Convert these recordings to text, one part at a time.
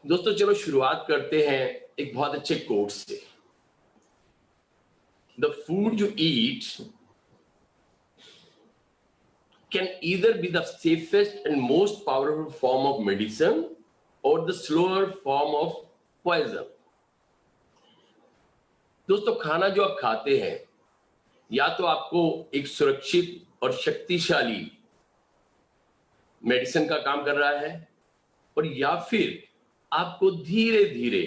दोस्तों चलो शुरुआत करते हैं एक बहुत अच्छे कोट से। The food you eat can either be the safest and most powerful form of medicine or the slower form of poison। दोस्तों खाना जो आप खाते हैं या तो आपको एक सुरक्षित और शक्तिशाली मेडिसिन का काम कर रहा है और या फिर आपको धीरे धीरे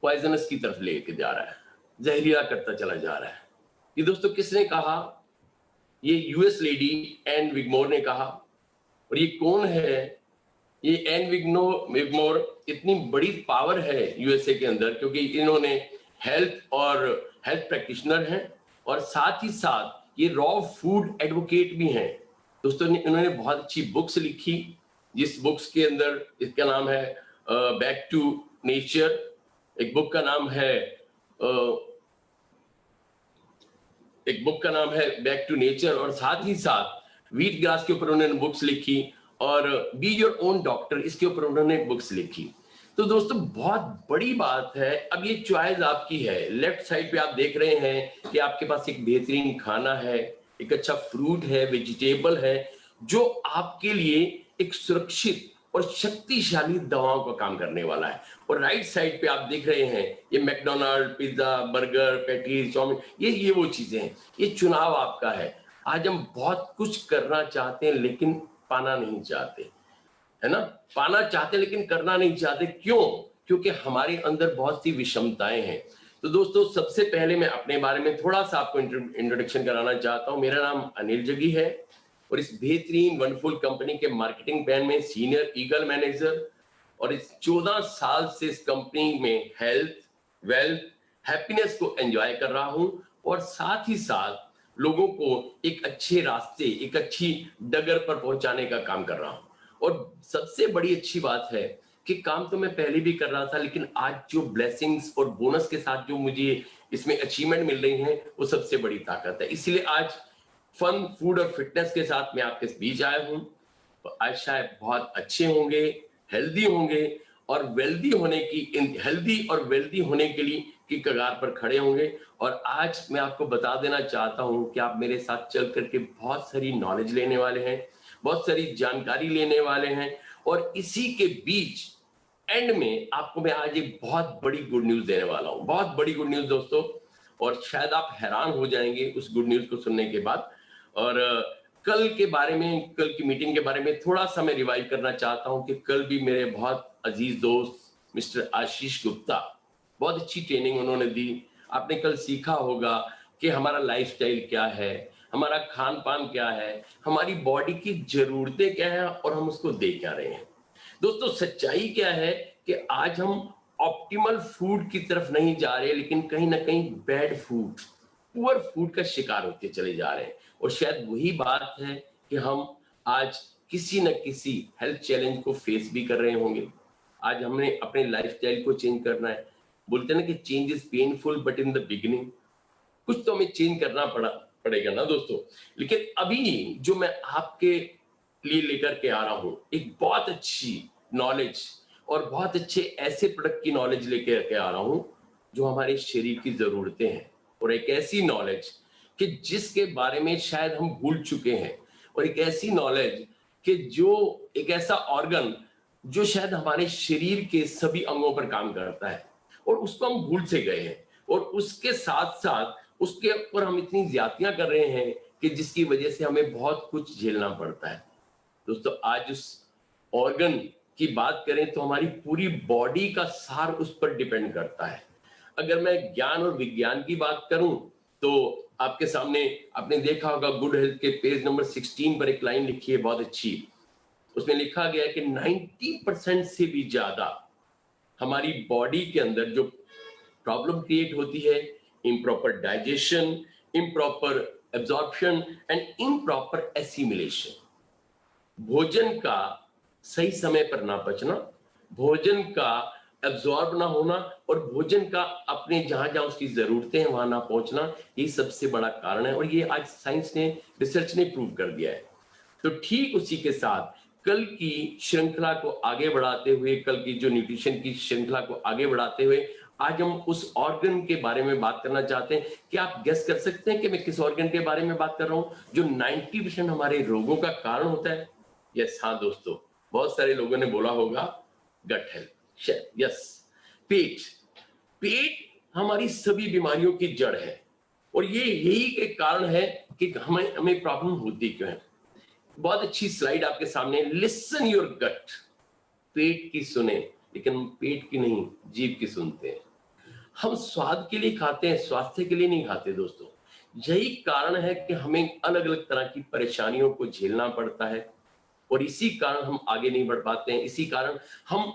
पॉइजनस की तरफ लेके जा रहा है, जहरीला करता चला जा रहा है। ये दोस्तों किसने कहा? ये यूएस लेडी एन विगमोर ने कहा। और ये कौन है? ये एन विगमोर इतनी बड़ी पावर है यूएसए के अंदर क्योंकि इन्होंने हेल्थ प्रैक्टिशनर हैं और साथ ही साथ ये रॉ फूड एडवोकेट भी हैं। दोस्तों इन्होंने बहुत अच्छी बुक्स लिखी, जिस बुक्स के अंदर इसका नाम है बैक टू नेचर, एक बुक का नाम है बैक टू नेचर, और साथ ही साथ व्हीट ग्रास के ऊपर उन्होंने बुक्स लिखी और बी योर ओन डॉक्टर इसके ऊपर उन्होंने बुक्स लिखी। तो दोस्तों बहुत बड़ी बात है। अब ये चॉइस आपकी है। लेफ्ट साइड पे आप देख रहे हैं कि आपके पास एक बेहतरीन खाना है, एक अच्छा फ्रूट है, वेजिटेबल है, जो आपके लिए एक सुरक्षित और शक्तिशाली दवाओं का काम करने वाला है। और राइट साइड पे आप देख रहे हैं ये McDonald, pizza, burger, patties, chow mein, ये वो चीजें हैं। ये चुनाव आपका है। आज हम बहुत कुछ करना चाहते हैं लेकिन पाना नहीं चाहते, है ना? पाना चाहते लेकिन करना नहीं चाहते। क्यों? क्योंकि हमारे अंदर बहुत सी विषमताएं हैं। तो दोस्तों सबसे पहले मैं अपने बारे में थोड़ा सा आपको इंट्रोडक्शन कराना चाहता हूं। मेरा नाम अनिल जगी है और इस बेहतरीन वंडरफुल कंपनी के मार्केटिंग प्लान में सीनियर ईगल मैनेजर, और इस 14 साल से इस कंपनी में हेल्थ, वेल्थ, हैप्पीनेस को एंजॉय कर रहा हूं और साथ ही साथ लोगों को एक अच्छे रास्ते, एक अच्छी डगर पर पहुंचाने का काम कर रहा हूं। और सबसे बड़ी अच्छी बात है कि काम तो मैं पहले भी कर रहा था, लेकिन आज जो ब्लेसिंग्स और बोनस के साथ जो मुझे इसमें अचीवमेंट मिल रही है वो सबसे बड़ी ताकत है। इसलिए आज फन, फूड और फिटनेस के साथ मैं आपके बीच आया हूं। तो आज शायद बहुत अच्छे होंगे, हेल्दी होंगे और वेल्दी होने के लिए की कगार पर खड़े होंगे। और आज मैं आपको बता देना चाहता हूं कि आप मेरे साथ चल करके बहुत सारी नॉलेज लेने वाले हैं, बहुत सारी जानकारी लेने वाले हैं, और इसी के बीच एंड में आपको मैं आज एक बहुत बड़ी गुड न्यूज देने वाला हूं। बहुत बड़ी गुड न्यूज दोस्तों, और शायद आप हैरान हो जाएंगे उस गुड न्यूज को सुनने के बाद। और कल की मीटिंग के बारे में थोड़ा सा मैं रिवाइव करना चाहता हूं कि कल भी मेरे बहुत अजीज दोस्त मिस्टर आशीष गुप्ता, बहुत अच्छी ट्रेनिंग उन्होंने दी। आपने कल सीखा होगा कि हमारा लाइफस्टाइल क्या है, हमारा खान पान क्या है, हमारी बॉडी की जरूरतें क्या है और हम उसको दे क्या रहे हैं। दोस्तों सच्चाई क्या है कि आज हम ऑप्टिमल फूड की तरफ नहीं जा रहे, लेकिन कहीं ना कहीं बैड फूड, पुअर फूड का शिकार होते चले जा रहे हैं। और शायद वही बात है कि हम आज किसी न किसी हेल्थ चैलेंज को फेस भी कर रहे होंगे। आज हमने अपने लाइफस्टाइल को चेंज करना है। बोलते हैं ना कि change is painful but in the beginning. कुछ तो हमें चेंज करना पड़ेगा ना दोस्तों। लेकिन अभी जो मैं आपके लिए लेकर के आ रहा हूं, एक बहुत अच्छी नॉलेज और बहुत अच्छे ऐसे प्रोडक्ट की नॉलेज लेकर के आ रहा हूं जो हमारे शरीर की जरूरतें हैं, और एक ऐसी नॉलेज कि जिसके बारे में शायद हम भूल चुके हैं, और एक ऐसी नॉलेज कि जो एक ऐसा ऑर्गन जो शायद हमारे शरीर के सभी अंगों पर काम करता है और उसको हम भूल से गए हैं, और उसके साथ साथ उसके ऊपर हम इतनी ज्यादतियां कर रहे हैं कि जिसकी वजह से हमें बहुत कुछ झेलना पड़ता है। दोस्तों आज उस ऑर्गन की बात करें तो हमारी पूरी बॉडी का सार उस पर डिपेंड करता है। अगर मैं ज्ञान और विज्ञान की बात करूं तो आपके सामने आपने देखा होगा गुड हेल्थ के पेज नंबर 16 पर एक लाइन लिखी है बहुत अच्छी। उसमें लिखा गया है कि 90% से भी ज्यादा हमारी बॉडी के अंदर जो प्रॉब्लम क्रिएट होती है, improper digestion, improper absorption and improper assimilation, भोजन का सही समय पर ना पचना, भोजन का एब्जॉर्ब ना होना और भोजन का अपने जहां जहां उसकी जरूरतें हैं वहां ना पहुंचना, ये सबसे बड़ा कारण है। और ये आज साइंस ने, रिसर्च ने प्रूव कर दिया है। तो ठीक उसी के साथ कल की श्रृंखला को आगे बढ़ाते हुए, कल की जो न्यूट्रिशन की श्रृंखला को आगे बढ़ाते हुए, आज हम उस ऑर्गन के बारे में बात करना चाहते हैं। क्या आप गेस कर सकते हैं कि मैं किस ऑर्गन के बारे में बात कर रहा हूं जो 90% हमारे रोगों का कारण होता है? यस, हाँ दोस्तों, बहुत सारे लोगों ने बोला होगा गट हेल्थ। यस, पेट। पेट हमारी सभी बीमारियों की जड़ है और ये यही एक कारण है कि हमें प्रॉब्लम होती क्यों है। बहुत अच्छी स्लाइड आपके सामने, लिसन योर गट। पेट की सुने, लेकिन पेट की नहीं, जीभ की सुनते हैं। हम स्वाद के लिए खाते हैं, स्वास्थ्य के लिए नहीं खाते दोस्तों। यही कारण है कि हमें अलग अलग तरह की परेशानियों को झेलना पड़ता है और इसी कारण हम आगे नहीं बढ़ पाते हैं। इसी कारण हम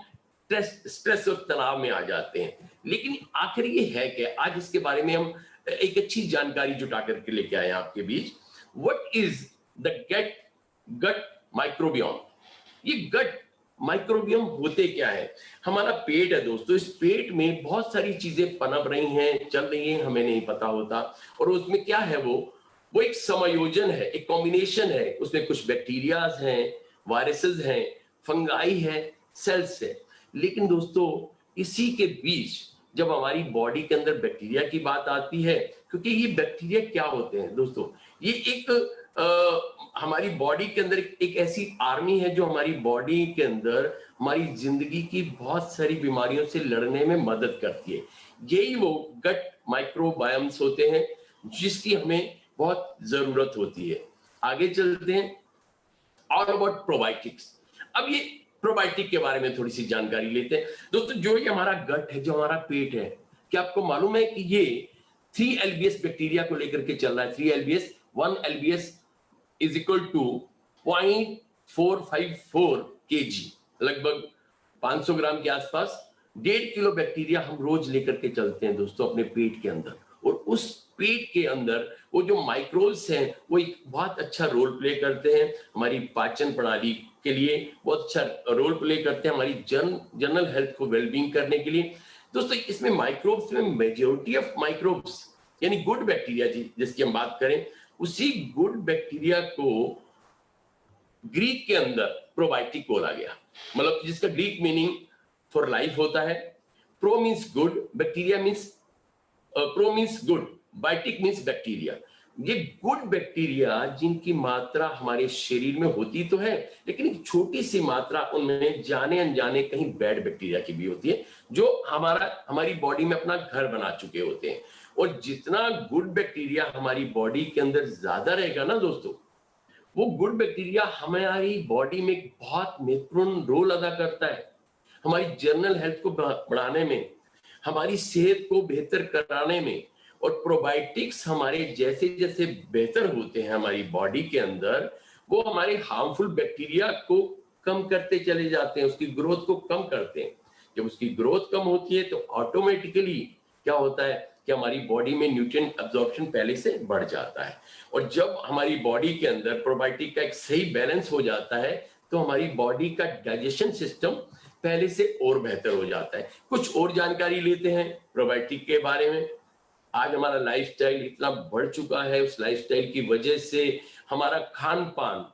स्ट्रेस और तनाव में आ जाते हैं। लेकिन आखिर ये है कि आज इसके बारे में हम एक अच्छी जानकारी जुटा करके लेके आए हैं आपके बीच। What is the gut microbiome? ये गट माइक्रोबियम होते क्या है? हमारा पेट है दोस्तों, इस पेट में बहुत सारी चीजें पनप रही हैं, चल रही हैं, हमें नहीं पता होता। और उसमें क्या है, वो एक समायोजन है, एक कॉम्बिनेशन है। उसमें कुछ बैक्टीरियाज हैं, वायरसेस हैं, फंगाई है, सेल्स है। लेकिन दोस्तों इसी के बीच जब हमारी बॉडी के अंदर बैक्टीरिया की बात आती है, क्योंकि ये बैक्टीरिया क्या होते हैं दोस्तों, ये एक हमारी बॉडी के अंदर एक ऐसी आर्मी है जो हमारी बॉडी के अंदर हमारी जिंदगी की बहुत सारी बीमारियों से लड़ने में मदद करती है। यही वो गट माइक्रोबायोम्स होते हैं जिसकी हमें बहुत जरूरत होती है। आगे चलते हैं, ऑल अबाउट प्रोबायोटिक्स। अब ये प्रोबायोटिक के बारे में थोड़ी सी जानकारी लेते हैं दोस्तों। जो ये हमारा गट है, जो हमारा पेट है, क्या आपको मालूम है कि ये 3 एलबीएस बैक्टीरिया को लेकर के चल रहा है। 3 LBS, 1 LBS is equal to 0.454 KG, लगभग 500 ग्राम के आसपास। 1.5 किलो बैक्टीरिया हम रोज लेकर के चलते हैं दोस्तों अपने पेट के अंदर। और उस पेट के अंदर वो जो माइक्रोब्स हैं वो एक बहुत अच्छा रोल प्ले करते हैं हमारी पाचन प्रणाली के लिए, बहुत अच्छा रोल प्ले करते हैं हमारी जनरल हेल्थ को वेलबींग करने के लिए। दोस्तों इसमें माइक्रोब्स में मेजॉरिटी ऑफ माइक्रोब्स यानी गुड बैक्टीरिया जिसकी हम बात करें, उसी गुड बैक्टीरिया को ग्रीक के अंदर प्रोबायोटिक बोला गया। मतलब जिसका ग्रीक मीनिंग फॉर लाइफ होता है। Pro means good, bacteria means pro means good, biotic means bacteria. ये गुड बैक्टीरिया जिनकी मात्रा हमारे शरीर में होती तो है, लेकिन एक छोटी सी मात्रा उनमें जाने अनजाने कहीं बैड बैक्टीरिया की भी होती है जो हमारी बॉडी में अपना घर बना चुके होते हैं। और जितना गुड बैक्टीरिया हमारी बॉडी के अंदर ज्यादा रहेगा ना दोस्तों, वो गुड बैक्टीरिया हमारी बॉडी में एक बहुत महत्वपूर्ण रोल अदा करता है हमारी जनरल हेल्थ को बढ़ाने में, हमारी सेहत को बेहतर कराने में। और प्रोबायोटिक्स हमारे जैसे जैसे बेहतर होते हैं हमारी बॉडी के अंदर, वो हमारे हार्मफुल बैक्टीरिया को कम करते चले जाते हैं, उसकी ग्रोथ को कम करते हैं। जब उसकी ग्रोथ कम होती है तो ऑटोमेटिकली क्या होता है कि हमारी बॉडी में न्यूट्रिएंट अब्जॉर्प्शन पहले से बढ़ जाता है। और जब हमारी बॉडी के अंदर प्रोबायोटिक का एक सही बैलेंस हो जाता है तो हमारी बॉडी का डाइजेशन सिस्टम पहले से और बेहतर हो जाता है। कुछ और जानकारी लेते हैं प्रोबायोटिक के बारे में। आज हमारा लाइफस्टाइल इतना बढ़ चुका है, उस लाइफस्टाइल की वजह से हमारा खान पान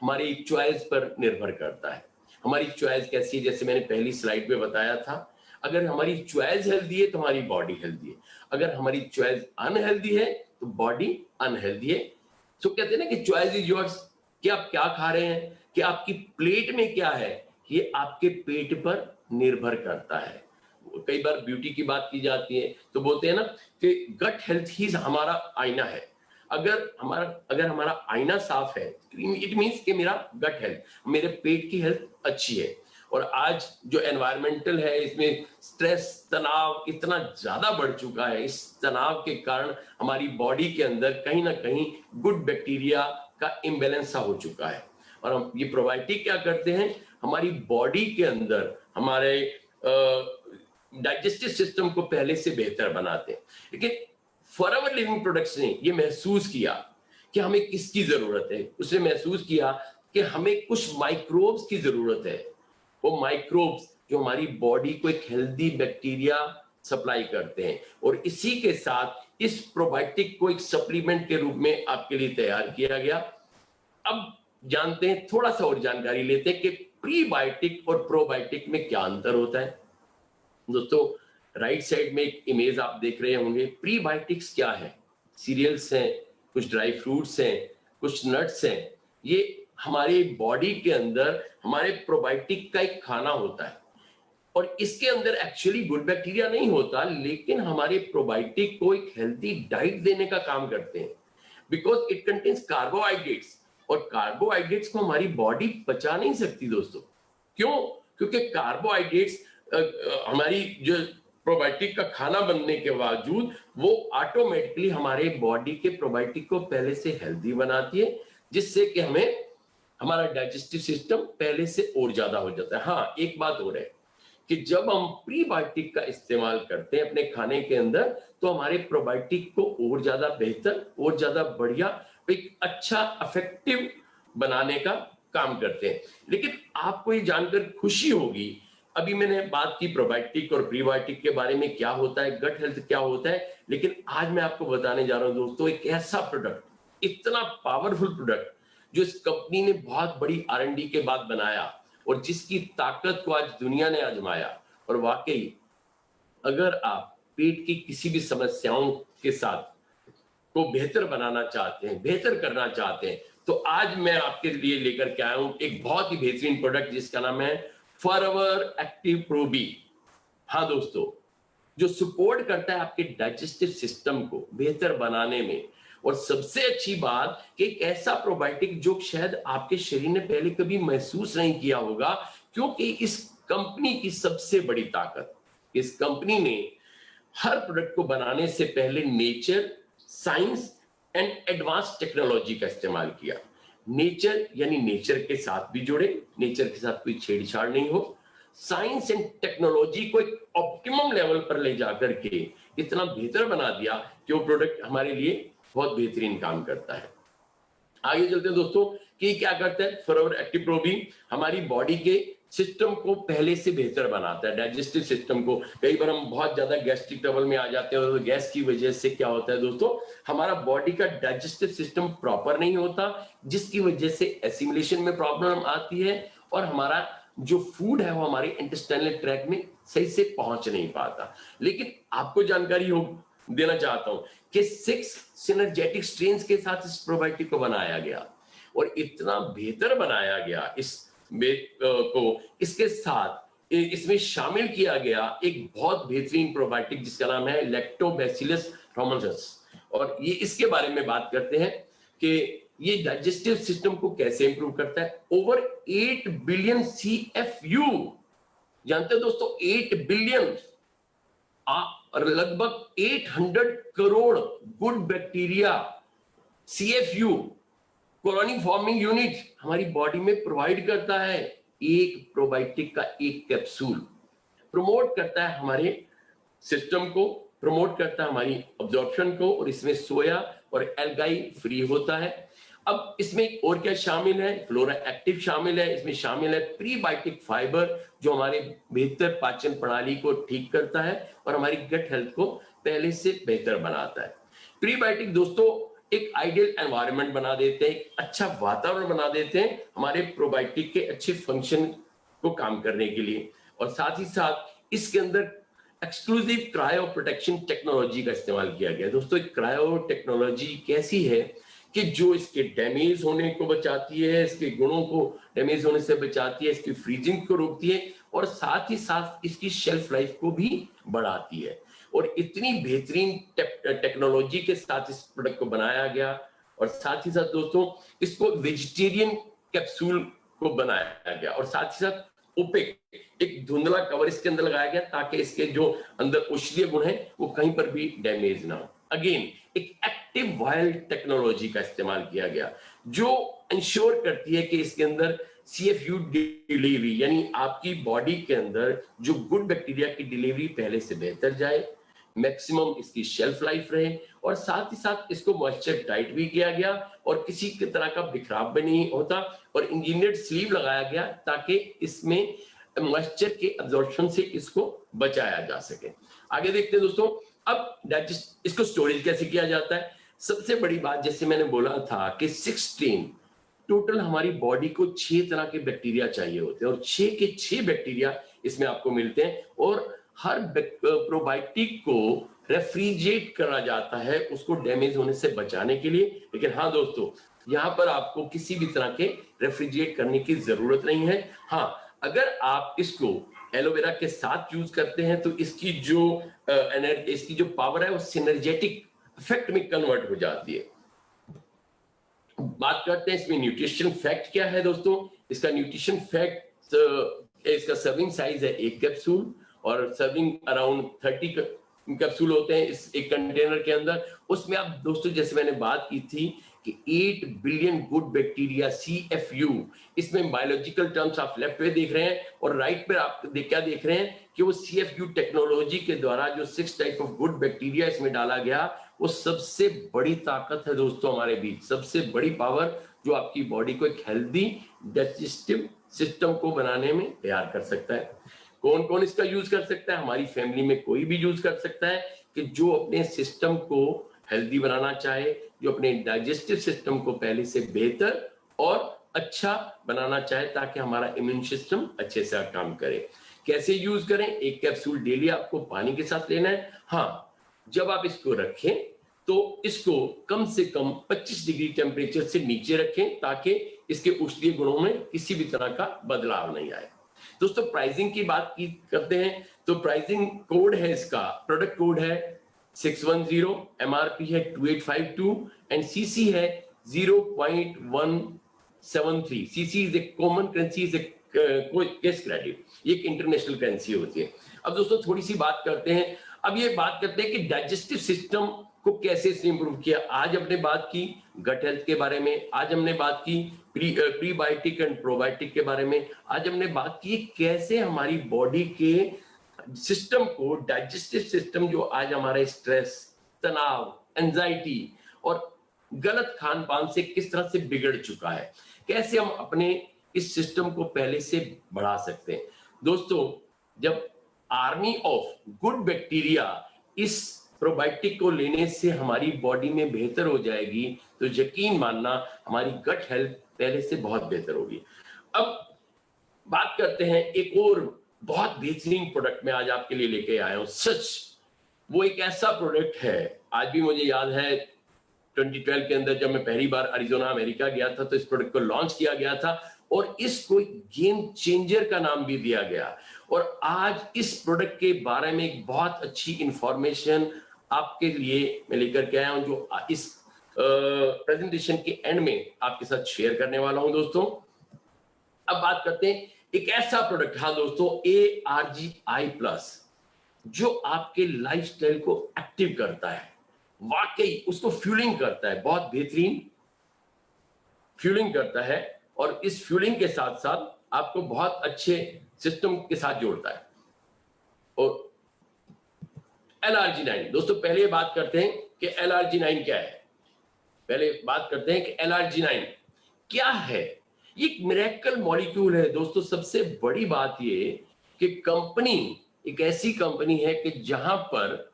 हमारी चॉइस पर निर्भर करता है। हमारी चॉइस कैसी है, जैसे मैंने पहली स्लाइड में बताया था, अगर हमारी चॉइस हेल्दी है तो हमारी बॉडी हेल्दी है, अगर हमारी चॉइस अनहेल्दी है तो बॉडी अनहेल्दी है। सो कहते हैं ना कि चॉइस इज योर्स, कि आप क्या खा रहे हैं, कि आपकी प्लेट में क्या है, ये आपके पेट पर निर्भर करता है। कई बार ब्यूटी की बात की जाती है तो बोलते हैं ना कि गट हेल्थ ही हमारा आईना है। अगर हमारा आईना साफ है, इट मींस कि मेरा गट हेल्थ, मेरे पेट की हेल्थ अच्छी है। और आज जो एनवायरमेंटल है, इसमें स्ट्रेस तनाव इतना ज्यादा बढ़ चुका है, इस तनाव के कारण हमारी बॉडी के अंदर कहीं ना कहीं गुड बैक्टीरिया का इम्बैलेंस सा हो चुका है। और हम ये प्रोबायोटिक क्या करते हैं, हमारी बॉडी के अंदर हमारे डाइजेस्टिव सिस्टम को पहले से बेहतर बनाते हैं। लेकिन फॉरएवर लिविंग प्रोडक्ट्स ने ये महसूस किया कि हमें किसकी जरूरत है। उसने महसूस किया कि हमें कुछ माइक्रोब्स की जरूरत है। वो माइक्रोब्स जो हमारी बॉडी को एक हेल्दी बैक्टीरिया सप्लाई करते हैं। और इसी के साथ इस प्रोबायोटिक को एक सप्लीमेंट के रूप में आपके लिए तैयार किया गया। अब जानते हैं, थोड़ा सा और जानकारी लेते हैं कि प्रीबायोटिक और प्रोबायोटिक में क्या अंतर होता है। दोस्तों, राइट साइड में एक इमेज आप देख रहे होंगे। प्रीबायोटिक्स क्या है? सीरियल्स हैं, कुछ ड्राई फ्रूट्स हैं, कुछ नट्स हैं। ये हमारे बॉडी के अंदर हमारे प्रोबायोटिक का एक खाना होता है, और इसके अंदर एक्चुअली गुड बैक्टीरिया नहीं होता, लेकिन हमारे प्रोबायोटिक को एक हेल्थी डाइट देने का काम करते हैं, बिकॉज इट कंटेन्स कार्बोहाइड्रेट्स, और कार्बोहाइड्रेट्स को हमारी बॉडी पचा नहीं सकती दोस्तों। क्यों? क्योंकि कार्बोहाइड्रेट्स हमारी जो प्रोबायोटिक का खाना बनने के बावजूद वो ऑटोमेटिकली हमारे बॉडी के प्रोबायोटिक को पहले से हेल्दी बनाती है, जिससे कि हमें हमारा डाइजेस्टिव सिस्टम पहले से और ज्यादा हो जाता है। हाँ, एक बात और है कि जब हम प्रीबायोटिक का इस्तेमाल करते हैं अपने खाने के अंदर, तो हमारे प्रोबायोटिक को और ज्यादा बेहतर और ज्यादा बढ़िया, एक अच्छा इफेक्टिव बनाने का काम करते हैं। लेकिन आपको ये जानकर खुशी होगी, अभी मैंने बात की प्रोबायोटिक और प्रीबायोटिक के बारे में, क्या होता है, गट हेल्थ क्या होता है, लेकिन आज मैं आपको बताने जा रहा हूं दोस्तों एक ऐसा प्रोडक्ट, इतना पावरफुल प्रोडक्ट, जो इस कंपनी ने बहुत बड़ी R&D के बाद बनाया, और जिसकी ताकत को आज दुनिया ने आजमाया। और वाकई अगर आप पेट की किसी भी समस्याओं के साथ को बेहतर बनाना चाहते हैं, बेहतर करना चाहते हैं, तो आज मैं आपके लिए लेकर के आया हूं एक बहुत ही बेहतरीन प्रोडक्ट, जिसका नाम है फॉरएवर एक्टिव प्रो बी। हाँ दोस्तों, जो सपोर्ट करता है आपके डाइजेस्टिव सिस्टम को बेहतर बनाने में, और सबसे अच्छी बात कि एक ऐसा प्रोबायोटिक जो शायद आपके शरीर ने पहले कभी महसूस नहीं किया होगा, क्योंकि इस कंपनी की सबसे बड़ी ताकत, इस कंपनी ने हर प्रोडक्ट को बनाने से पहले nature, science and advance technology का इस्तेमाल किया। नेचर यानी नेचर के साथ भी जुड़े, नेचर के साथ कोई छेड़छाड़ नहीं हो, साइंस एंड टेक्नोलॉजी को एक ऑप्टिमम लेवल पर ले जाकर के इतना बेहतर बना दिया कि वो प्रोडक्ट हमारे लिए बहुत बेहतरीन काम करता है। आगे चलते हैं दोस्तों कि क्या करता है फॉरएवर एक्टिव प्रो बी, हमारी बॉडी के सिस्टम को पहले से बेहतर बनाता है, डाइजेस्टिव सिस्टम को। कई बार हम बहुत ज्यादा गैस्ट्रिक ट्रबल में आ जाते हैं, और गैस की वजह से क्या होता है दोस्तों, हमारा बॉडी का डाइजेस्टिव सिस्टम प्रॉपर नहीं होता, जिसकी वजह से एसिमिलेशन में प्रॉब्लम आती है, और हमारा जो फूड है वो हमारे इंटेस्टाइनल ट्रैक्ट में सही से पहुंच नहीं पाता। लेकिन आपको जानकारी हो देना चाहता हूं कि 6 सिनर्जेटिक स्ट्रेन्स के साथ इस प्रोबायोटिक को बनाया गया, और इतना बेहतर बनाया गया इस को, इसके साथ इसमें शामिल किया गया एक बहुत बेहतरीन प्रोबायोटिक जिसका नाम है लैक्टोबैसिलस रोमनस। और ये इसके बारे में बात करते हैं कि ये डाइजेस्टिव सिस्टम को कैसे इंप्रूव करता है। ओवर 8 बिलियन CFU, जानते हैं दोस्तों 8 बिलियन, और लगभग 800 crore good bacteria CFU, colony forming unit, हमारी बॉडी में प्रोवाइड करता है। एक प्रोबायोटिक का एक कैप्सूल प्रमोट करता है हमारे सिस्टम को, प्रमोट करता है हमारी अब्जॉर्प्शन को, और इसमें सोया और एल्गाई फ्री होता है। अब इसमें और क्या शामिल है, फ्लोरा एक्टिव शामिल है, इसमें शामिल है प्रीबायोटिक फाइबर, जो हमारे बेहतर पाचन प्रणाली को ठीक करता है और हमारी गट हेल्थ को पहले से बेहतर बनाता है। प्रीबायोटिक दोस्तों एक आइडियल एनवायरनमेंट बना देते हैं, एक अच्छा वातावरण बना देते हैं हमारे प्रोबायोटिक के अच्छे फंक्शन को काम करने के लिए। और साथ ही साथ इसके अंदर एक्सक्लूसिव क्रायो प्रोटेक्शन टेक्नोलॉजी का इस्तेमाल किया गया है। दोस्तों क्रायो टेक्नोलॉजी कैसी है कि जो इसके डैमेज होने को बचाती है, इसके गुणों को डैमेज होने से बचाती है, इसकी फ्रीजिंग को रोकती है, और साथ ही साथ इसकी शेल्फ लाइफ को भी बढ़ाती है। और इतनी बेहतरीन टेक्नोलॉजी के साथ इस प्रोडक्ट को बनाया गया, और साथ ही साथ दोस्तों इसको वेजिटेरियन कैप्सूल को बनाया गया, और साथ ही साथ ओपेक एक धुंधला कवर इसके अंदर लगाया गया, ताकि इसके जो अंदर औषधीय गुण है वो कहीं पर भी डैमेज ना हो। अगेन एक एक्टिव वायल टेक्नोलॉजी का इस्तेमाल किया गया, जो इंश्योर करती है कि इसके अंदर CFU डिलीवरी, यानी आपकी बॉडी के अंदर जो गुड बैक्टीरिया की डिलीवरी पहले से बेहतर जाए, मैक्सिमम इसकी शेल्फ लाइफ रहे, और साथ ही साथ इसको मॉइस्चर टाइट भी किया गया, और किसी की तरह का बिखराव भी नहीं होता, और इंजीनियर्ड स्लीव लगाया गया ताकि इसमें मॉइस्चर के एब्जॉर्प्शन से इसको बचाया जा सके। आगे देखते हैं दोस्तों, अब इसको स्टोरेज कैसे किया जाता है। सबसे बड़ी बात, जैसे मैंने बोला था कि 6 स्ट्रेन टोटल हमारी बॉडी को 6 तरह के बैक्टीरिया चाहिए होते हैं और 6 के 6 बैक्टीरिया इसमें आपको मिलते हैं और हर प्रोबायोटिक को रेफ्रिजरेट करा जाता है उसको डैमेज होने से बचाने के लिए। लेकिन हाँ दोस्तों, यहाँ पर आपको किसी भी तरह के रेफ्रिजरेट करने की जरूरत नहीं है। हाँ, अगर आप इसको एलोवेरा के साथ यूज करते हैं तो इसकी जो पावर है वो सिनर्जेटिक इफेक्ट में कन्वर्ट हो जाती है। बात करते हैं इसमें न्यूट्रिशन फैक्ट क्या है दोस्तों। इसका न्यूट्रिशन फैक्ट, इसका सर्विंग साइज है 1 कैप्सूल और सर्विंग अराउंड 30 कैप्सूल होते हैं इस एक कंटेनर के अंदर। उसमें आप दोस्तों, जैसे मैंने बात की थी कि 8 बिलियन गुड बैक्टीरिया CFU, इसमें बायोलॉजिकल टर्म्स आप लेफ्ट पे देख रहे हैं और राइट पे आप क्या देख रहे हैं कि वो CFU टेक्नोलॉजी के द्वारा जो 6 टाइप ऑफ गुड बैक्टीरिया इसमें डाला गया, वो सबसे बड़ी ताकत है दोस्तों हमारे बीच, सबसे बड़ी पावर जो आपकी बॉडी को एक हेल्दी डाइजेस्टिव सिस्टम को बनाने में तैयार कर सकता है। कौन कौन इसका यूज कर सकता है? हमारी फैमिली में कोई भी यूज कर सकता है कि जो अपने सिस्टम को हेल्दी बनाना चाहे, जो अपने डाइजेस्टिव सिस्टम को पहले से बेहतर और अच्छा बनाना चाहे ताकि हमारा इम्यून सिस्टम अच्छे से काम करे। कैसे यूज करें? 1 कैप्सूल डेली आपको पानी के साथ लेना है। हाँ, जब आप इसको रखें तो इसको कम से कम 25 डिग्री टेम्परेचर से नीचे रखें ताकि इसके औषधीय गुणों में किसी भी तरह का बदलाव नहीं आए। दोस्तों, प्राइसिंग की बात करते हैं तो प्राइसिंग कोड है, इसका प्रोडक्ट कोड है 610, MRP है 2852 एंड CC है 0.173। CC is a common currency, is a case credit, ये एक इंटरनेशनल करेंसी होती है। अब दोस्तों थोड़ी सी बात करते हैं, अब ये बात करते हैं कि डाइजेस्टिव सिस्टम को कैसे इंप्रूव किया। आज हमने बात की गट हेल्थ के बारे में, आज हमने बात की प्रीबायोटिक एंड प्रोबायोटिक के बारे में, आज हमने बात की कैसे हमारी बॉडी के सिस्टम को, डाइजेस्टिव सिस्टम जो आज हमारे स्ट्रेस, तनाव, एंजाइटी और गलत खान पान से किस तरह से बिगड़ चुका है, कैसे हम अपने इस सिस्टम को पहले से बढ़ा सकते हैं। दोस्तों, जब आर्मी ऑफ गुड बैक्टीरिया इस प्रोबायोटिक को लेने से हमारी बॉडी में बेहतर हो जाएगी तो यकीन मानना हमारी गट हेल्थ पहले से बहुत बेहतर होगी। अब बात करते हैं एक और बहुत बेहतरीन प्रोडक्ट मैं आज आपके लिए लेके आया हूं। सच वो एक ऐसा प्रोडक्ट है, आज भी मुझे याद है 2012 के अंदर जब मैं पहली बार अरिजोना अमेरिका गया था तो इस प्रोडक्ट को लॉन्च किया गया था और इसको गेम चेंजर का नाम भी दिया गया। और आज इस प्रोडक्ट के बारे में एक बहुत अच्छी इंफॉर्मेशन आपके लिए मैं लेकर के आया हूं जो इस प्रेजेंटेशन के एंड में आपके साथ शेयर करने वाला हूं दोस्तों। अब बात करते हैं एक ऐसा प्रोडक्ट, हाँ दोस्तों, ARGI+, जो आपके लाइफस्टाइल को एक्टिव करता है, वाकई उसको फ्यूलिंग करता है, बहुत बेहतरीन फ्यूलिंग करता है और इस फ्यूलिंग के साथ साथ आपको बहुत अच्छे सिस्टम के साथ जोड़ता है। और LRG9 दोस्तों, पहले बात करते हैं कि LRG9 क्या है। पहले बात करते हैं कि LRG9 क्या है। ये एक मिरेकल मॉलिक्यूल है दोस्तों। सबसे बड़ी बात ये कि कंपनी एक ऐसी कंपनी है कि जहां पर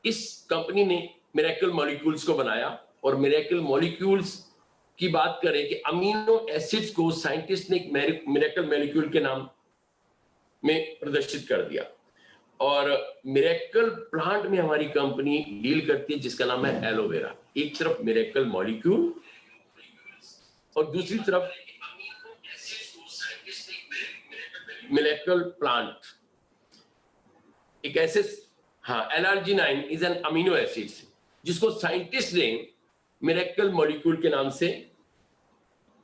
इस कंपनी ने मिरेकल मॉलिक्यूल्स को बनाया और मिरेकल मॉलिक्यूल्स की बात करें कि अमीनो एसिड्स को साइंटिस्ट ने एक मिरेकल मॉलिक्यूल के नाम में प्रदर्शित कर दिया। और मिरेकल प्लांट में हमारी कंपनी डील करती है जिसका नाम है एलोवेरा। एक तरफ मिरेकल मॉलिक्यूल और दूसरी तरफ मिरेकल प्लांट। एक ऐसे, हाँ, LRG9 is an amino acids जिसको साइंटिस्ट ने मिरेकल मॉलिक्यूल के नाम से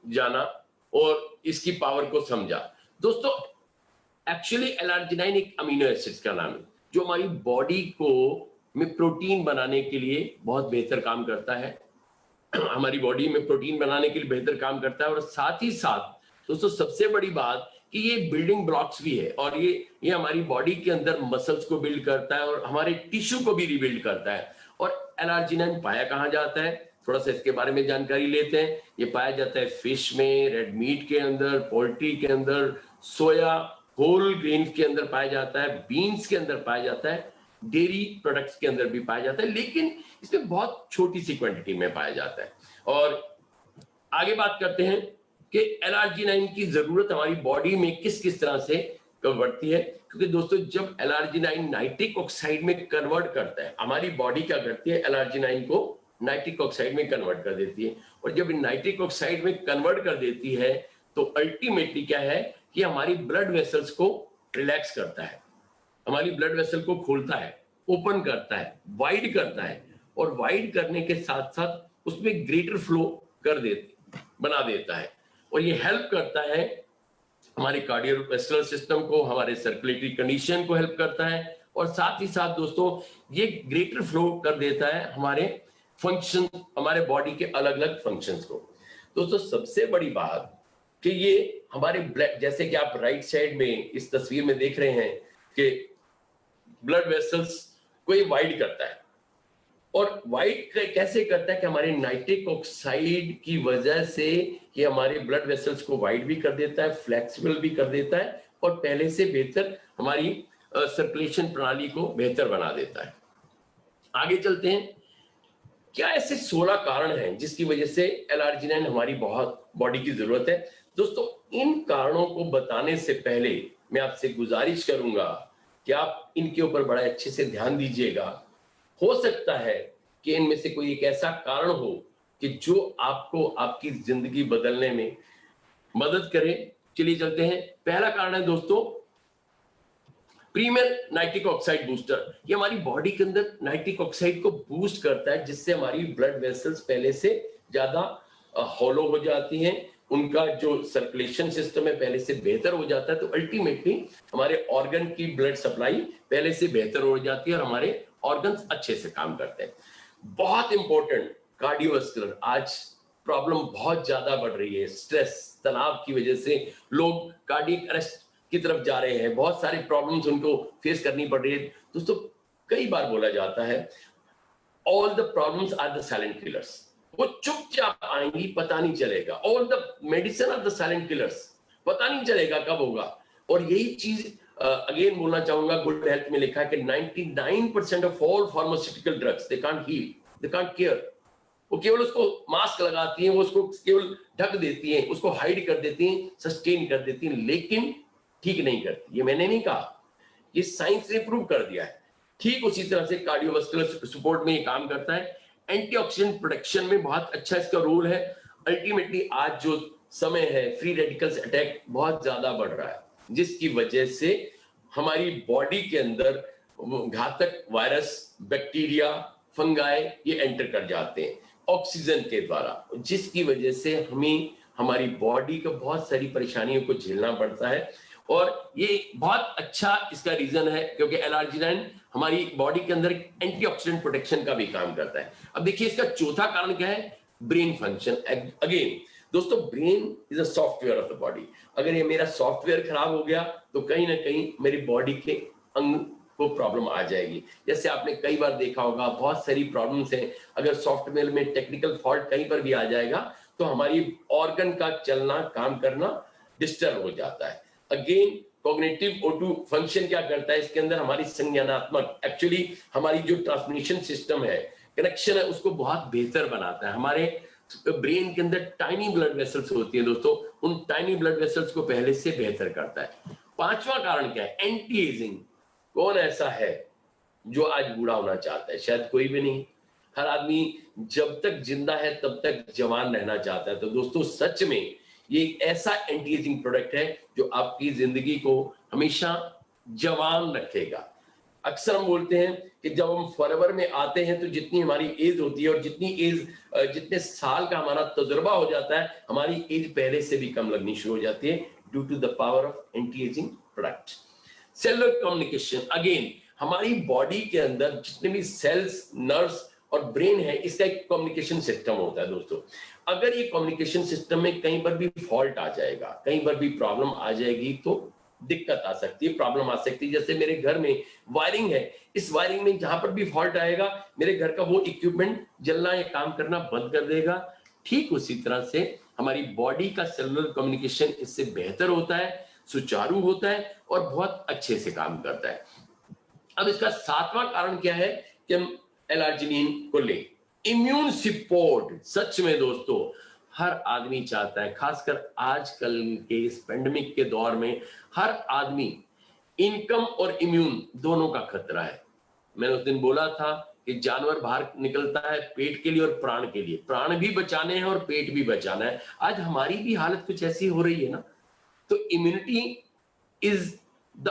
जाना और इसकी पावर को समझा। दोस्तों, एक्चुअली LRG9 एक अमीनो एसिड्स का नाम है जो हमारी बॉडी को में प्रोटीन बनाने के लिए बहुत बेहतर काम करता है। हमारी बॉडी में प्रोटीन बनाने के लिए बेहतर काम करता है और साथ ही साथ दोस्तों सबसे बड़ी बात कि ये बिल्डिंग ब्लॉक्स भी है और ये हमारी बॉडी के अंदर मसल्स को बिल्ड करता है और हमारे टिश्यू को भी रिबिल्ड करता है। और LRG9 पाया कहाँ जाता है, थोड़ा सा इसके बारे में जानकारी लेते हैं। ये पाया जाता है फिश में, रेड मीट के अंदर, पोल्ट्री के अंदर, सोया, होल ग्रेन के अंदर पाया जाता है, बीन्स के अंदर पाया जाता है, डेयरी प्रोडक्ट्स के अंदर भी पाया जाता है, लेकिन इसमें बहुत छोटी सी क्वांटिटी में पाया जाता है। और आगे बात करते हैं कि एल-आर्जिनाइन की जरूरत हमारी बॉडी में किस किस तरह से बढ़ती है, क्योंकि दोस्तों जब एल-आर्जिनाइन नाइट्रिक ऑक्साइड में कन्वर्ट करता है, हमारी बॉडी क्या करती है, एल-आर्जिनाइन को नाइट्रिक ऑक्साइड में कन्वर्ट कर देती है, और जब नाइट्रिक ऑक्साइड में कन्वर्ट कर देती है तो अल्टीमेटली क्या है कि हमारी ब्लड वेसल्स को रिलैक्स करता है, हमारी ब्लड वेसल को खोलता है, ओपन करता है, वाइड करता है, और वाइड करने के साथ साथ उसमें ग्रेटर फ्लो बना देता है, और ये हेल्प करता है हमारे कार्डियोवैस्कुलर सिस्टम को, हमारे सर्कुलेटरी कंडीशन को हेल्प करता है, और साथ ही साथ दोस्तों ये ग्रेटर फ्लो कर देता है हमारे फंक्शन, हमारे बॉडी के अलग अलग फंक्शंस को। दोस्तों सबसे बड़ी बात कि ये हमारे ब्लड, जैसे कि आप राइट साइड में इस तस्वीर में देख रहे हैं कि ब्लड वेसल्स को ये वाइड करता है, और वाइड कैसे करता है कि हमारे नाइट्रिक ऑक्साइड की वजह से ये हमारे ब्लड वेसल्स को वाइड भी कर देता है, फ्लेक्सिबल भी कर देता है, और पहले से बेहतर हमारी सर्कुलेशन प्रणाली को बेहतर बना देता है। आगे चलते हैं, क्या ऐसे 16 कारण हैं जिसकी वजह से एल-आर्जिनाइन हमारी बहुत बॉडी की जरूरत है। दोस्तों इन कारणों को बताने से पहले मैं आपसे गुजारिश करूंगा कि आप इनके ऊपर बड़ा अच्छे से ध्यान दीजिएगा। हो सकता है कि इनमें से कोई एक ऐसा कारण हो कि जो आपको आपकी जिंदगी बदलने में मदद करे। चलिए चलते हैं। पहला कारण है दोस्तों प्रीमियर नाइट्रिक ऑक्साइड बूस्टर। ये हमारी बॉडी के अंदर नाइट्रिक ऑक्साइड को बूस्ट करता है, जिससे हमारी ब्लड वेसल्स पहले से ज्यादा हॉलो हो जाती हैं, उनका जो सर्कुलेशन सिस्टम है पहले से बेहतर हो जाता है, तो अल्टीमेटली हमारे ऑर्गन की ब्लड सप्लाई पहले से बेहतर हो जाती है और हमारे ऑर्गन्स अच्छे से काम करते हैं। बहुत इंपॉर्टेंट कार्डियोवैस्कुलर, आज प्रॉब्लम बहुत ज्यादा बढ़ रही है, स्ट्रेस तनाव की वजह से लोग कार्डियक अरेस्ट की तरफ जा रहे हैं, बहुत सारे प्रॉब्लम्स उनको फेस करनी पड़ रही है। दोस्तों कई बार बोला जाता है all the problems are the silent killers, वो चुपचाप आएंगी, पता नहीं चलेगा। All the medicine are the silent killers, पता नहीं चलेगा कब होगा। और यही चीज अगेन बोलना चाहूंगा, गुड हेल्थ में लिखा है कि 99% of all pharmaceutical drugs they can't heal, they can't care. वो केवल उसको मास्क लगाती हैं, वो उसको केवल ढक देती हैं, उसको हाइड कर देती हैं, सस्टेन कर देती हैं, लेकिन ठीक नहीं करती। ये मैंने नहीं कहा, ये साइंस ने प्रूव कर दिया है। ठीक उसी तरह से कार्डियोवैस्कुलर सपोर्ट में ये काम करता है, एंटीऑक्सीडेंट प्रोटेक्शन में बहुत अच्छा इसका रोल है। अल्टीमेटली आज जो समय है, फ्री रेडिकल्स अटैक बहुत ज्यादा बढ़ रहा है, जिसकी वजह से हमारी बॉडी के अंदर घातक वायरस, बैक्टीरिया, फंगाई ये एंटर कर जाते हैं ऑक्सीजन के द्वारा, जिसकी वजह से हमें हमारी बॉडी को बहुत सारी परेशानियों को झेलना पड़ता है। और ये बहुत अच्छा इसका रीजन है क्योंकि एल-आर्जिनाइन हमारी बॉडी के अंदर एंटीऑक्सीडेंट प्रोटेक्शन का भी काम करता है। अब देखिए इसका चौथा कारण क्या है, ब्रेन फंक्शन। अगेन दोस्तों brain is a software of the body. अगर ये मेरा सॉफ्टवेयर खराब हो गया तो कहीं ना कहीं मेरी बॉडी के अंग को प्रॉब्लम आ जाएगी। जैसे आपने कई बार देखा होगा, बहुत सारी प्रॉब्लम्स हैं, अगर सॉफ्टवेयर में टेक्निकल फॉल्ट कहीं पर भी आ जाएगा तो हमारी ऑर्गन का चलना, काम करना डिस्टर्ब हो जाता है। अगेन कॉग्निटिव O2 फंक्शन क्या करता है, इसके अंदर हमारी संज्ञानात्मक, एक्चुअली हमारी जो ट्रांसमिशन सिस्टम है, कनेक्शन है, उसको बहुत बेहतर बनाता है। हमारे ब्रेन के अंदर टाइनी ब्लड वेसल्स होती है दोस्तों, उन टाइनी ब्लड वेसल्स को पहले से बेहतर करता है। पांचवा कारण क्या है, एंटी एजिंग। कौन ऐसा है जो आज बूढ़ा होना चाहता है? शायद कोई भी नहीं। हर आदमी जब तक जिंदा है तब तक जवान रहना चाहता है। तो दोस्तों सच में ये एक ऐसा एंटी एजिंग प्रोडक्ट है जो आपकी जिंदगी को हमेशा जवान रखेगा। अक्सर हम बोलते हैं कि जब हम फॉरएवर में आते हैं तो जितनी हमारी एज होती है और जितने साल का हमारा तजुर्बा हो जाता है, हमारी एज पहले से भी कम लगनी शुरू हो जाती है due to the power of anti ageing product. Cellular communication, again हमारी बॉडी के अंदर जितने भी सेल्स, नर्व्स और ब्रेन है, इसका एक कम्युनिकेशन सिस्टम होता है दोस्तों। अगर ये कम्युनिकेशन सिस्टम में कहीं पर भी फॉल्ट आ जाएगा, कहीं पर भी प्रॉब्लम आ जाएगी तो दिक्कत आ सकती है, प्रॉब्लम आ सकती है। जैसे मेरे घर में वायरिंग है, इस वायरिंग में जहां पर भी फॉल्ट आएगा मेरे घर का वो इक्विपमेंट जलना या काम करना बंद कर देगा। ठीक उसी तरह से हमारी बॉडी का सेलुलर कम्युनिकेशन इससे बेहतर होता है, सुचारू होता है और बहुत अच्छे से काम करता है। अब इसका सातवां कारण क्या है कि हम एल-आर्जिनिन को लें, इम्यून सपोर्ट। सच में दोस्तों हर आदमी चाहता है, खासकर आजकल के इस पेंडेमिक के दौर में हर आदमी, इनकम और इम्यून दोनों का खतरा है। मैंने उस दिन बोला था कि जानवर बाहर निकलता है पेट के लिए और प्राण के लिए, प्राण भी बचाने हैं और पेट भी बचाना है। आज हमारी भी हालत कुछ ऐसी हो रही है ना। तो immunity is the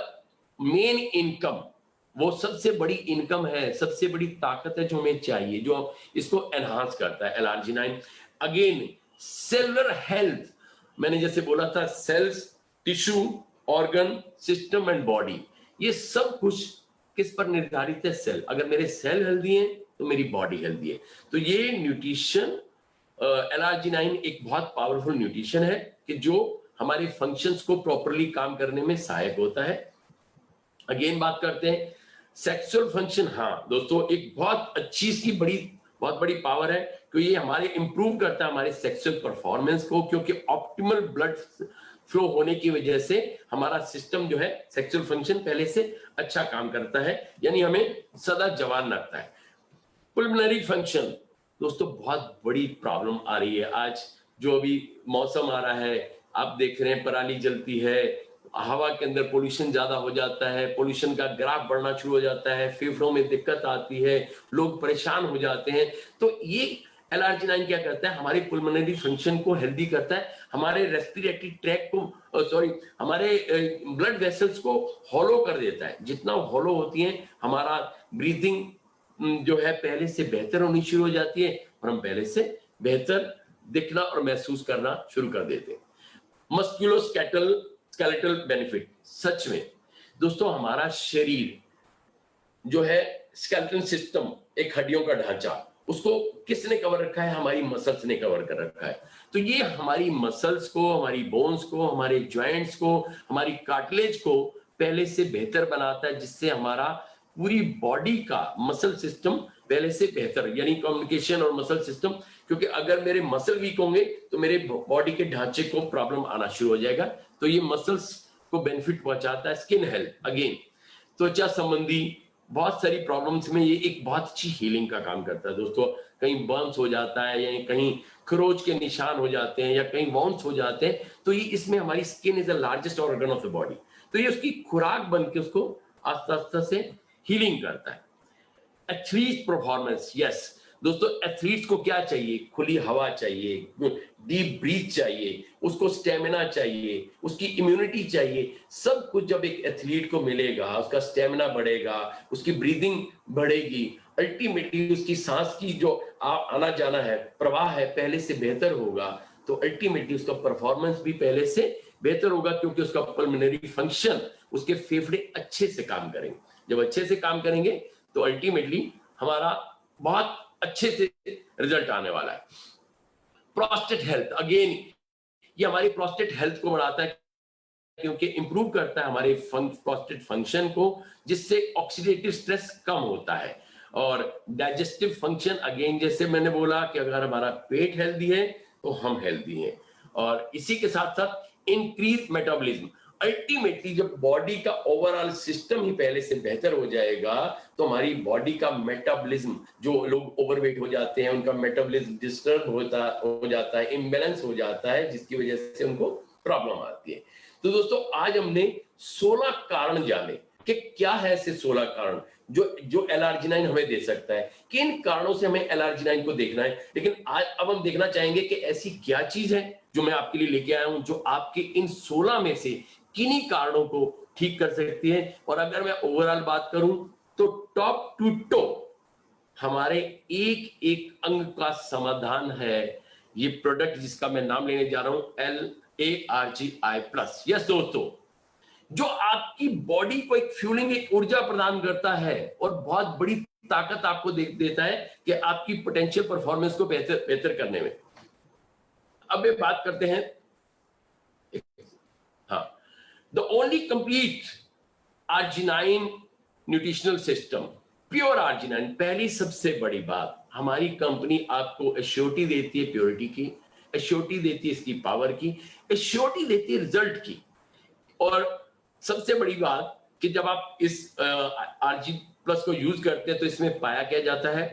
main income, वो सबसे बड़ी इनकम है, सबसे बड़ी ताकत है जो हमें चाहिए, जो इसको एनहांस करता है L-arginine। अगेन सेलुलर हेल्थ, मैंने जैसे बोला था cells, tissue, organ, system and body, ये सब कुछ किस पर निर्धारित है? सेल। अगर मेरे सेल हेल्दी हैं तो मेरी बॉडी हेल्दी है। तो ये न्यूट्रिशन L-arginine एक बहुत पावरफुल न्यूट्रिशन है कि जो हमारे फंक्शंस को प्रॉपरली काम करने में सहायक होता है। अगेन बात करते हैं सेक्सुअल फंक्शन। हाँ दोस्तों, एक बहुत अच्छी इसकी बहुत बड़ी पावर है कि ये हमारे इंप्रूव करता है हमारे सेक्सुअल परफॉर्मेंस को, क्योंकि ऑप्टिमल ब्लड फ्लो होने की वजह से हमारा सिस्टम जो है सेक्सुअल फंक्शन पहले से अच्छा काम करता है, यानी हमें सदा जवान रखता है। पुल्मोनरी फंक्शन दोस्तों, बहुत बड़ी प्रॉब्लम आ रही है आज। जो अभी मौसम आ रहा है, आप देख रहे हैं पराली जलती है, हवा के अंदर पोल्यूशन ज्यादा हो जाता है, पोल्यूशन का ग्राफ बढ़ना शुरू हो जाता है, फेफड़ों में दिक्कत आती है, लोग परेशान हो जाते हैं। तो ये L-arginine क्या करता है? हमारे पुल्मोनरी फंक्शन को हेल्दी करता है, हमारे रेस्पिरेटरी ट्रैक को हमारे ब्लड वेसल्स को हॉलो कर देता है। जितना हॉलो होती है, हमारा ब्रीथिंग जो है पहले से बेहतर होनी शुरू हो जाती है और हम पहले से बेहतर दिखना और महसूस करना शुरू कर देते हैं। मस्कुलोस्केलेटल बेनिफिट, सच में दोस्तों हमारा शरीर जो है स्केलेटन सिस्टम, एक हड्डियों का ढांचा, उसको किसने कवर रखा है? हमारी मसल्स ने कवर कर रखा है। तो ये हमारी मसल्स को, हमारी बोन्स को, हमारे जॉइंट्स को, हमारी कार्टिलेज को पहले से बेहतर बनाता है, जिससे हमारा पूरी बॉडी का मसल सिस्टम पहले से बेहतर, यानी कम्युनिकेशन और मसल सिस्टम। क्योंकि अगर मेरे मसल वीक होंगे तो मेरे बॉडी के ढांचे को प्रॉब्लम आना शुरू हो जाएगा। तो ये मसल्स को बेनिफिट पहुंचाता है। स्किन हेल्थ, अगेन त्वचा संबंधी बहुत सारी प्रॉब्लम्स में ये एक बहुत अच्छी हीलिंग का काम करता है दोस्तों। कहीं बर्न्स हो जाता है या कहीं खरोच के निशान हो जाते हैं या कहीं वाउंड्स हो जाते हैं, तो ये इसमें हमारी skin is the largest organ of the body, तो ये उसकी खुराक बन के उसको आस्ता आस्ता से हीलिंग करता है। एथलीट परफॉर्मेंस, यस दोस्तों, एथलीट्स को क्या चाहिए? खुली हवा चाहिए, डीप ब्रीथ चाहिए, उसको स्टेमिना चाहिए, उसकी इम्यूनिटी चाहिए। सब कुछ जब एक एथलीट को मिलेगा, उसका स्टेमिना बढ़ेगा, उसकी ब्रीदिंग बढ़ेगी, अल्टीमेटली उसकी सांस की जो आना जाना है, प्रवाह है, पहले से बेहतर होगा। तो अल्टीमेटली उसका परफॉर्मेंस भी पहले से बेहतर होगा, क्योंकि उसका पल्मोनरी फंक्शन, उसके फेफड़े अच्छे से काम करेंगे। जब अच्छे से काम करेंगे तो अल्टीमेटली हमारा बहुत अच्छे से रिजल्ट आने वाला है। प्रोस्टेट हेल्थ, अगेन ये हमारी प्रोस्टेट हेल्थ को बढ़ाता है, क्योंकि इंप्रूव करता है हमारे प्रोस्टेट फंक्शन को, जिससे ऑक्सीडेटिव स्ट्रेस कम होता है। और डाइजेस्टिव फंक्शन, अगेन जैसे मैंने बोला कि अगर हमारा पेट हेल्दी है तो हम हेल्दी हैं। और इसी के साथ साथ इंक्रीज मेटाबॉलिज्म, अल्टीमेटली जब बॉडी का ओवरऑल सिस्टम ही पहले से बेहतर हो जाएगा तो हमारी बॉडी का मेटाबॉलिज्म, जो लोग ओवरवेट हो जाते हैं उनका मेटाबॉलिज्म डिस्टर्ब हो जाता है, इम्बैलेंस हो जाता है, जिसकी वजह से उनको प्रॉब्लम आती है। तो दोस्तों आज हमने 16 कारण जाने कि क्या है ऐसे 16 कारण जो L-arginine हमें दे सकता है, किन कारणों से हमें L-arginine को देखना है। लेकिन आज अब हम देखना चाहेंगे कि ऐसी क्या चीज है जो मैं आपके लिए लेके आया हूं, जो आपके इन 16 में से किन्हीं कारणों को ठीक कर सकती है। और अगर मैं ओवरऑल बात करूं तो टॉप टू टो हमारे एक एक अंग का समाधान है ये प्रोडक्ट, जिसका मैं नाम लेने जा रहा हूं L-argi+। यस दोस्तों, जो आपकी बॉडी को एक फ्यूलिंग, एक ऊर्जा प्रदान करता है और बहुत बड़ी ताकत आपको देता है कि आपकी पोटेंशियल परफॉर्मेंस को बेहतर करने में। अब ये बात करते हैं, हाँ, the only complete arginine nutritional system, pure arginine. पहली सबसे बड़ी बात, हमारी कंपनी आपको एश्योरिटी देती है प्योरिटी की, एश्योरिटी देती है इसकी पावर की, एश्योरिटी देती है रिजल्ट की। और सबसे बड़ी बात कि जब आप इस RG+ को यूज करते हैं तो इसमें पाया क्या जाता है?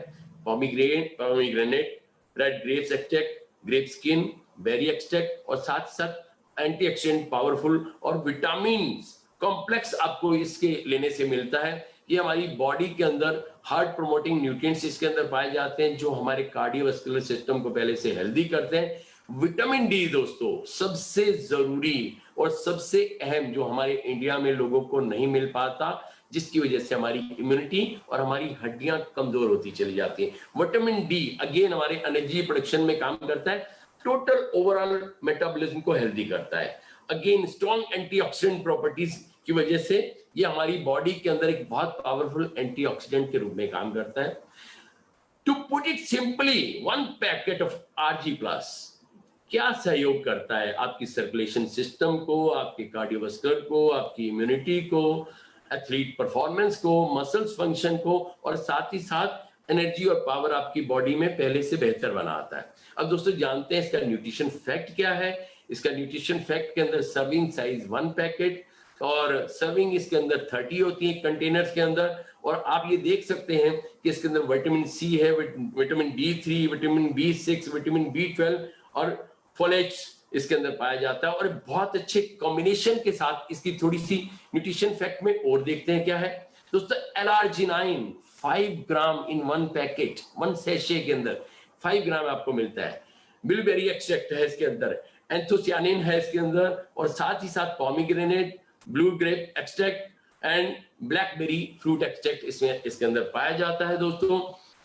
Pomegranate, red grapes extract, grape skin, berry extract और साथ साथ एंटीऑक्सीडेंट पावरफुल और विटामिन कॉम्प्लेक्स आपको इसके लेने से मिलता है। ये हमारी बॉडी के अंदर हार्ट प्रोमोटिंग न्यूट्रिएंट्स इसके अंदर पाए जाते हैं जो हमारे कार्डियोवास्कुलर सिस्टम को पहले से हेल्दी करते हैं। विटामिन डी दोस्तों सबसे जरूरी और सबसे अहम जो हमारे इंडिया में लोगों को नहीं मिल पाता, जिसकी वजह से हमारी इम्यूनिटी और हमारी हड्डियां कमजोर होती चली जाती हैं। विटामिन डी अगेन हमारे एनर्जी प्रोडक्शन में काम करता है, टोटल ओवरऑल मेटाबॉलिज्म को हेल्दी करता है। अगेन स्ट्रॉन्ग एंटीऑक्सीडेंट प्रॉपर्टीज की वजह से ये हमारी बॉडी के अंदर एक बहुत पावरफुल एंटीऑक्सीडेंट के रूप में काम करता है। To put it simply, 1 packet of RG plus क्या सहयोग करता है आपकी सर्कुलेशन सिस्टम को, आपके कार्डियोवास्कुलर को, आपकी इम्यूनिटी को, एथलीट परफॉर्मेंस को, मसल्स फंक्शन को, और साथ ही साथ एनर्जी और पावर आपकी बॉडी में पहले से बेहतर बनाता है। अब दोस्तों जानते हैं इसका न्यूट्रिशन फैक्ट क्या है। इसका न्यूट्रिशन फैक्ट के अंदर सर्विंग साइज 1 पैकेट और सर्विंग इसके अंदर 30 होती है कंटेनर्स के अंदर। और आप ये देख सकते हैं कि इसके अंदर विटामिन सी है, vitamin D3, vitamin B6, vitamin B12 और फोलेट्स इसके अंदर पाया जाता है। और बहुत अच्छे कॉम्बिनेशन के साथ इसकी थोड़ी सी न्यूट्रिशन फैक्ट में और देखते हैं क्या है दोस्तों। एल-आर्जिनाइन 5 ग्राम इन 1 पैकेट, 1 सैशे के अंदर 5 ग्राम आपको मिलता है। बिलबेरी एक्सट्रैक्ट है इसके अंदर, एंथोसियानिन है इसके अंदर, और साथ ही साथ pomegranate, blue grape extract and blackberry fruit extract इसमें इसके अंदर पाया जाता है दोस्तों।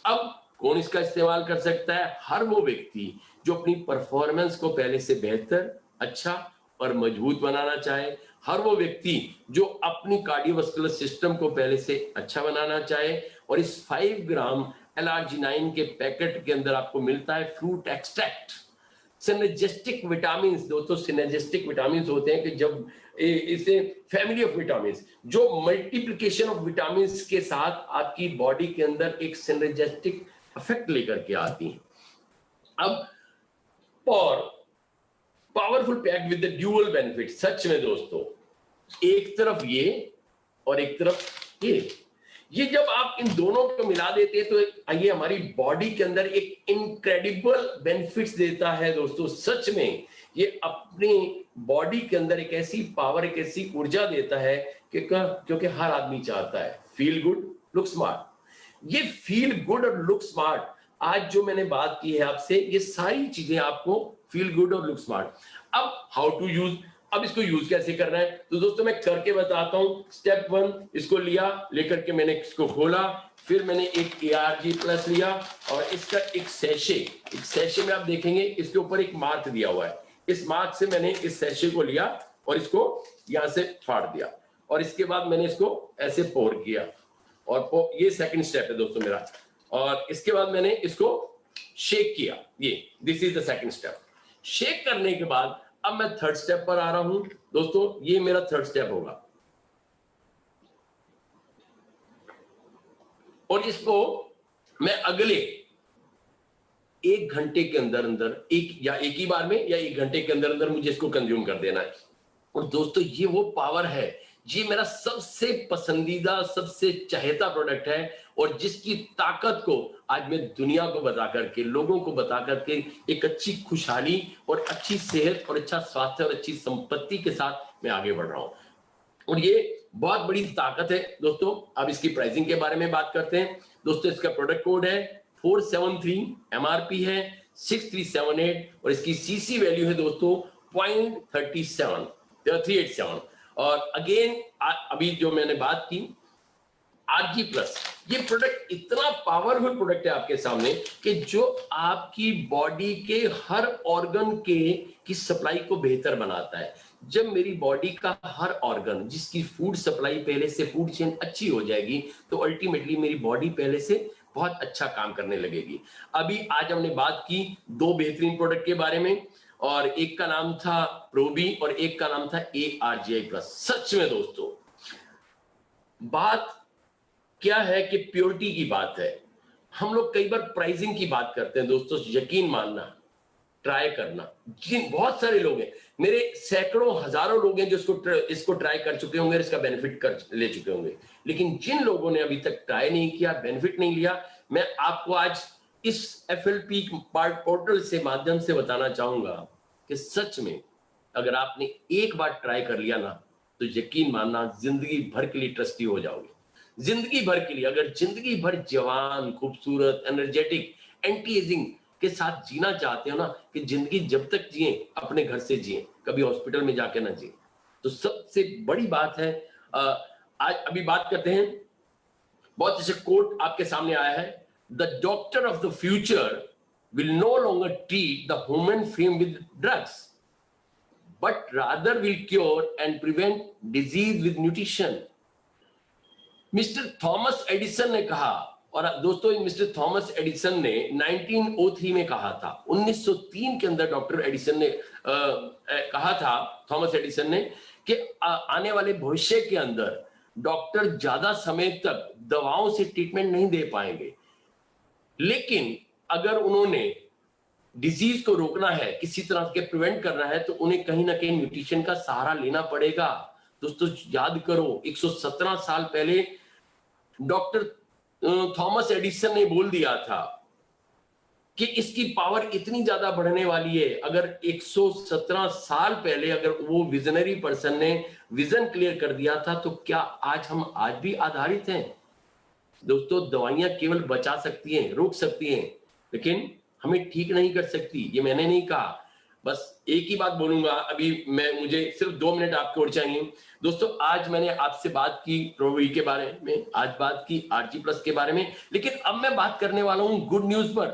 अब कौन इसका इस्तेमाल कर सकता है? हर वो व्यक्ति जो अपनी परफॉर्मेंस को पहले से बेहतर, अच्छा और मजबूत बनाना चाहे, हर वो व्यक्ति जो अपनी कार्डियोवास्कुलर सिस्टम को पहले से अच्छा बनाना चाहे। और इस 5 ग्राम एल-आर्जिनाइन के पैकेट के अंदर आपको मिलता है फ्रूट एक्सट्रैक्ट, सिनर्जिस्टिक विटामिन। दोस्तों सिनर्जिस्टिक विटामिन होते हैं कि जब इसे फैमिली ऑफ विटामिन जो मल्टीप्लिकेशन ऑफ विटामिन के साथ आपकी बॉडी के अंदर एक सिनर्जिस्टिक इफेक्ट लेकर के आती हैं। अब और powerful pack with the dual benefit. सच में दोस्तों एक तरफ ये और एक तरफ ये जब आप इन दोनों को मिला देते हैं तो ये हमारी बॉडी के अंदर एक इनक्रेडिबल बेनिफिट्स देता है दोस्तों। सच में ये अपनी बॉडी के अंदर एक ऐसी पावर, एक ऐसी ऊर्जा देता है कि क्योंकि हर आदमी चाहता है फील गुड लुक स्मार्ट। ये फील गुड और लुक स्मार्ट आज जो मैंने बात की है आपसे, ये सारी चीजें आपको फील गुड और लुक स्मार्ट। अब हाउ टू यूज, अब इसको यूज कैसे करना है तो दोस्तों मैं करके बताता हूं। स्टेप 1, इसको लिया, लेकर के मैंने इसको खोला, फिर मैंने एक ARG प्लस लिया और इसका एक सैशे में आप देखेंगे इसके ऊपर एक मार्क दिया हुआ है। इस मार्क से मैंने इस सैशे को लिया और इसको यहां से फाड़ दिया और इसके बाद मैंने इसको ऐसे पोर किया और ये सेकंड स्टेप है दोस्तों मेरा। और इसके बाद मैंने इसको शेक किया, ये this is the second step. Shake करने के बाद अब मैं थर्ड स्टेप पर आ रहा हूं दोस्तों, ये मेरा थर्ड स्टेप होगा। और इसको मैं अगले 1 घंटे के अंदर अंदर एक ही बार में या 1 घंटे के अंदर अंदर मुझे इसको कंज्यूम कर देना है। और दोस्तों ये वो पावर है, ये मेरा सबसे पसंदीदा, सबसे चहेता प्रोडक्ट है और जिसकी ताकत को आज मैं दुनिया को बता करके, लोगों को बता करके एक अच्छी खुशहाली और अच्छी सेहत और अच्छा स्वास्थ्य और अच्छी संपत्ति के साथ मैं आगे बढ़ रहा हूं। और ये बहुत बड़ी ताकत है दोस्तों। अब इसकी प्राइसिंग के बारे में बात करते हैं दोस्तों। इसका प्रोडक्ट कोड है 473, MRP है 6378 और इसकी CC वैल्यू है दोस्तों 0.387। और अगेन अभी जो मैंने बात की RG प्लस, ये प्रोडक्ट इतना पावरफुल प्रोडक्ट है आपके सामने कि जो आपकी बॉडी के हर ऑर्गन की सप्लाई को बेहतर बनाता है। जब मेरी बॉडी का हर ऑर्गन, जिसकी फूड सप्लाई पहले से, फूड चेन अच्छी हो जाएगी तो अल्टीमेटली मेरी बॉडी पहले से बहुत अच्छा काम करने लगेगी। अभी आज हमने बात की 2 बेहतरीन प्रोडक्ट के बारे में और एक का नाम था प्रोबी और एक का नाम था ARGI प्लस। सच में दोस्तों बात क्या है कि प्योरिटी की बात है। हम लोग कई बार प्राइसिंग की बात करते हैं दोस्तों, यकीन मानना, ट्राई करना। जिन बहुत सारे लोग हैं, मेरे सैकड़ों हजारों लोग हैं जो इसको ट्राई कर चुके होंगे, इसका बेनिफिट कर ले चुके होंगे। लेकिन जिन लोगों ने अभी तक ट्राई नहीं किया, बेनिफिट नहीं लिया, मैं आपको आज इस FLP पोर्टल से माध्यम से बताना चाहूंगा कि सच में अगर आपने एक बार ट्राई कर लिया ना, तो यकीन मानना जिंदगी भर के लिए ट्रस्टी हो जाओगे। जिंदगी भर के लिए, अगर जिंदगी भर जवान, खूबसूरत, एनर्जेटिक, एंटी एजिंग के साथ जीना चाहते हो ना, कि जिंदगी जब तक जिए अपने घर से जिए, कभी हॉस्पिटल में जाके ना जिए, तो सबसे बड़ी बात है। आज अभी बात करते हैं, बहुत अच्छा कोट आपके सामने आया है, the doctor of the future will no longer treat the human frame with drugs but rather will cure and prevent disease with nutrition। Mister Thomas Edison ने कहा, और दोस्तों मिस्टर थॉमस एडिसन ने 1903 में कहा था, 1903 के अंदर डॉक्टर एडिसन ने कहा था, थॉमस एडिसन ने, कि आने वाले भविष्य के अंदर डॉक्टर ज्यादा समय तक दवाओं से ट्रीटमेंट नहीं दे पाएंगे, लेकिन अगर उन्होंने डिजीज को रोकना है, किसी तरह के प्रिवेंट करना है, तो उन्हें कहीं ना कहीं न्यूट्रिशन का सहारा लेना पड़ेगा। दोस्तों याद करो, 117 साल पहले डॉक्टर थॉमस एडिसन ने बोल दिया था कि इसकी पावर इतनी ज्यादा बढ़ने वाली है। अगर 117 साल पहले अगर वो विजनरी पर्सन ने विजन क्लियर कर दिया था, तो क्या हम आज भी आधारित हैं? दोस्तों दवाइयां केवल बचा सकती हैं, रोक सकती हैं, लेकिन हमें ठीक नहीं कर सकती। ये मैंने नहीं कहा, बस एक ही बात बोलूंगा अभी मुझे सिर्फ 2 मिनट आपकी ओर चाहिए। दोस्तों आज मैंने आपसे बात की प्रोवी के बारे में, आज बात की RG+ के बारे में, लेकिन अब मैं बात करने वाला हूं गुड न्यूज पर।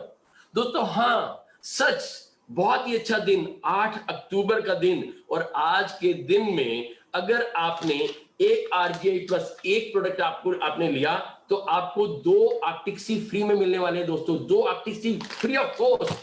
दोस्तों हाँ, सच बहुत ही अच्छा दिन, 8 अक्टूबर का दिन, और आज के दिन में अगर आपने एक RGI+ एक प्रोडक्ट आपने लिया, तो आपको 2 आर्टिक्सी फ्री में मिलने वाले हैं। दोस्तों 2 आर्टिक्सी फ्री ऑफ कॉस्ट,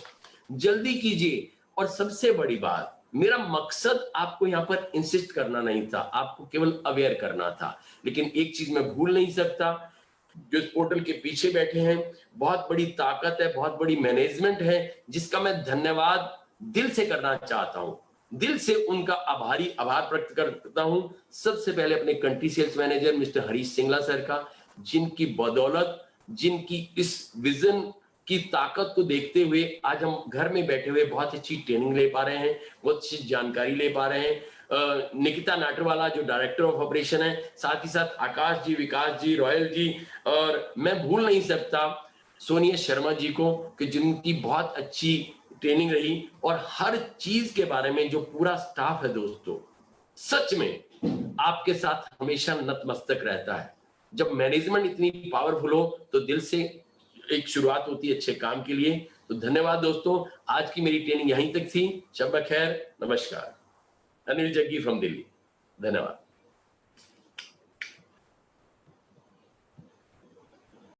जल्दी कीजिए। और सबसे बड़ी बात, मेरा मकसद आपको यहां पर इंसिस्ट करना नहीं था, आपको केवल अवेयर करना था। लेकिन एक चीज मैं भूल नहीं सकता, जो इस पोर्टल के पीछे बैठे हैं, बहुत बड़ी ताकत है, बहुत बड़ी मैनेजमेंट है, जिसका मैं धन्यवाद दिल से करना चाहता हूं, दिल से उनका आभार प्रकट करता हूं। सबसे पहले अपने country sales manager mister Harish Singla sir का, जिनकी बदौलत, जिनकी इस विजन की ताकत को देखते हुए आज हम घर में बैठे हुए बहुत अच्छी ट्रेनिंग ले पा रहे हैं, बहुत अच्छी जानकारी ले पा रहे हैं। निकिता नाटरवाला जो डायरेक्टर ऑफ ऑपरेशन है, साथ ही साथ आकाश जी, विकास जी, रॉयल जी, और मैं भूल नहीं सकता सोनिया शर्मा जी को, कि जिनकी बहुत अच्छी ट्रेनिंग रही, और हर चीज के बारे में जो पूरा स्टाफ है दोस्तों, सच में आपके साथ हमेशा नतमस्तक रहता है। जब मैनेजमेंट इतनी पावरफुल हो, तो दिल से एक शुरुआत होती है अच्छे काम के लिए। तो धन्यवाद दोस्तों, आज की मेरी ट्रेनिंग यहीं तक थी। शब खैर, नमस्कार। अनिल जग्गी फ्रॉम दिल्ली, धन्यवाद।